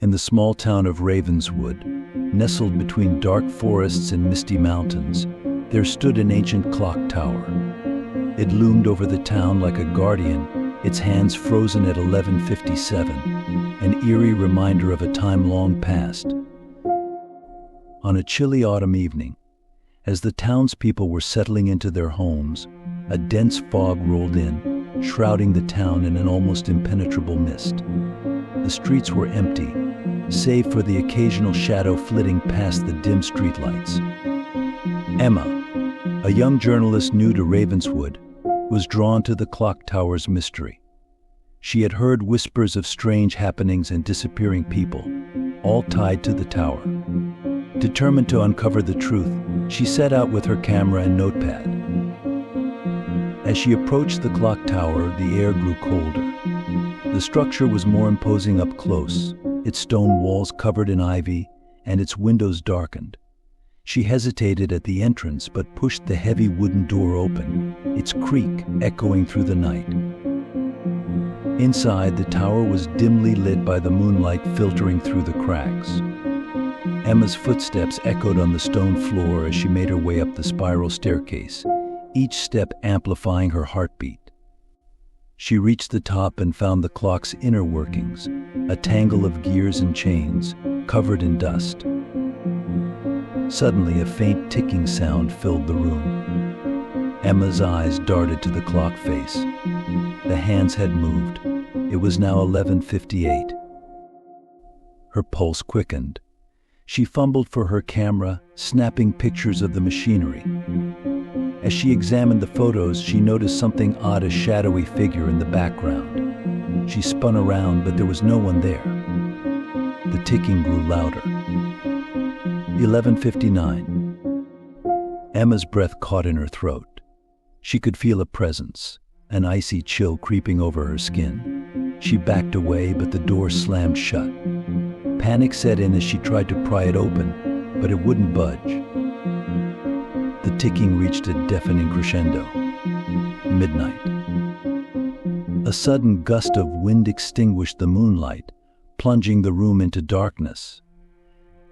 In the small town of Ravenswood, nestled between dark forests and misty mountains, there stood an ancient clock tower. It loomed over the town like a guardian, its hands frozen at 11:57, an eerie reminder of a time long past. On a chilly autumn evening, as the townspeople were settling into their homes, a dense fog rolled in, shrouding the town in an almost impenetrable mist. The streets were empty, save for the occasional shadow flitting past the dim streetlights. Emma, a young journalist new to Ravenswood, was drawn to the clock tower's mystery. She had heard whispers of strange happenings and disappearing people, all tied to the tower. Determined to uncover the truth, she set out with her camera and notepad. As she approached the clock tower, the air grew colder. The structure was more imposing up close, its stone walls covered in ivy and its windows darkened. She hesitated at the entrance but pushed the heavy wooden door open, its creak echoing through the night. Inside, the tower was dimly lit by the moonlight filtering through the cracks. Emma's footsteps echoed on the stone floor as she made her way up the spiral staircase, each step amplifying her heartbeat. She reached the top and found the clock's inner workings, a tangle of gears and chains, covered in dust. Suddenly, a faint ticking sound filled the room. Emma's eyes darted to the clock face. The hands had moved. It was now 11:58. Her pulse quickened. She fumbled for her camera, snapping pictures of the machinery. As she examined the photos, she noticed something odd, a shadowy figure in the background. She spun around, but there was no one there. The ticking grew louder. 11:59. Emma's breath caught in her throat. She could feel a presence, an icy chill creeping over her skin. She backed away, but the door slammed shut. Panic set in as she tried to pry it open, but it wouldn't budge. The ticking reached a deafening crescendo. Midnight. A sudden gust of wind extinguished the moonlight, plunging the room into darkness.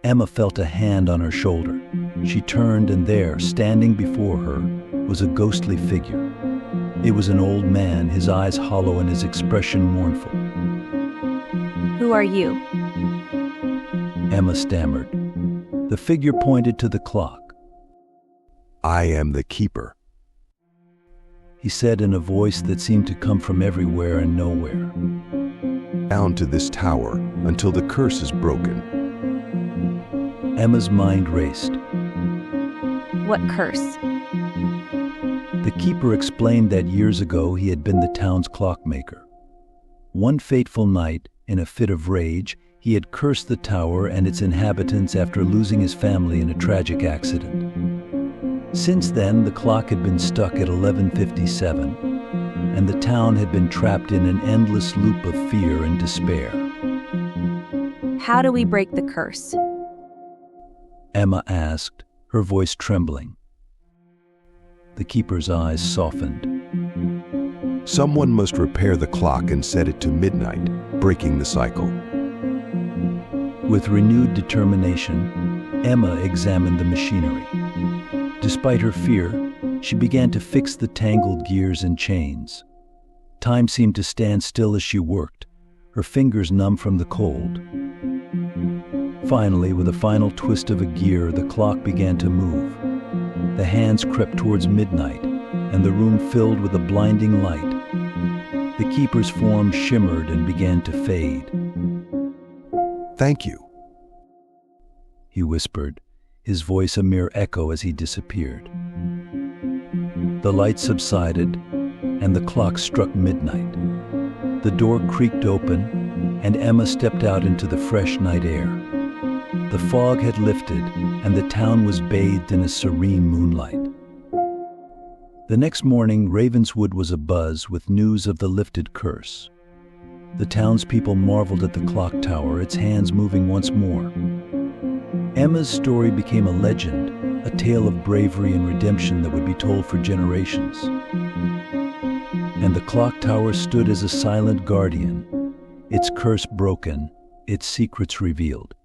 Emma felt a hand on her shoulder. She turned, and there, standing before her, was a ghostly figure. It was an old man, his eyes hollow and his expression mournful. "Who are you?" Emma stammered. The figure pointed to the clock. "I am the keeper," he said in a voice that seemed to come from everywhere and nowhere. "Down to this tower until the curse is broken." Emma's mind raced. "What curse?" The keeper explained that years ago he had been the town's clockmaker. One fateful night, in a fit of rage, he had cursed the tower and its inhabitants after losing his family in a tragic accident. Since then, the clock had been stuck at 11:57, and the town had been trapped in an endless loop of fear and despair. "How do we break the curse?" Emma asked, her voice trembling. The keeper's eyes softened. "Someone must repair the clock and set it to midnight, breaking the cycle." With renewed determination, Emma examined the machinery. Despite her fear, she began to fix the tangled gears and chains. Time seemed to stand still as she worked, her fingers numb from the cold. Finally, with a final twist of a gear, the clock began to move. The hands crept towards midnight, and the room filled with a blinding light. The keeper's form shimmered and began to fade. "Thank you," he whispered, his voice a mere echo as he disappeared. The light subsided, and the clock struck midnight. The door creaked open, and Emma stepped out into the fresh night air. The fog had lifted, and the town was bathed in a serene moonlight. The next morning, Ravenswood was abuzz with news of the lifted curse. The townspeople marveled at the clock tower, its hands moving once more. Emma's story became a legend, a tale of bravery and redemption that would be told for generations. And the clock tower stood as a silent guardian, its curse broken, its secrets revealed.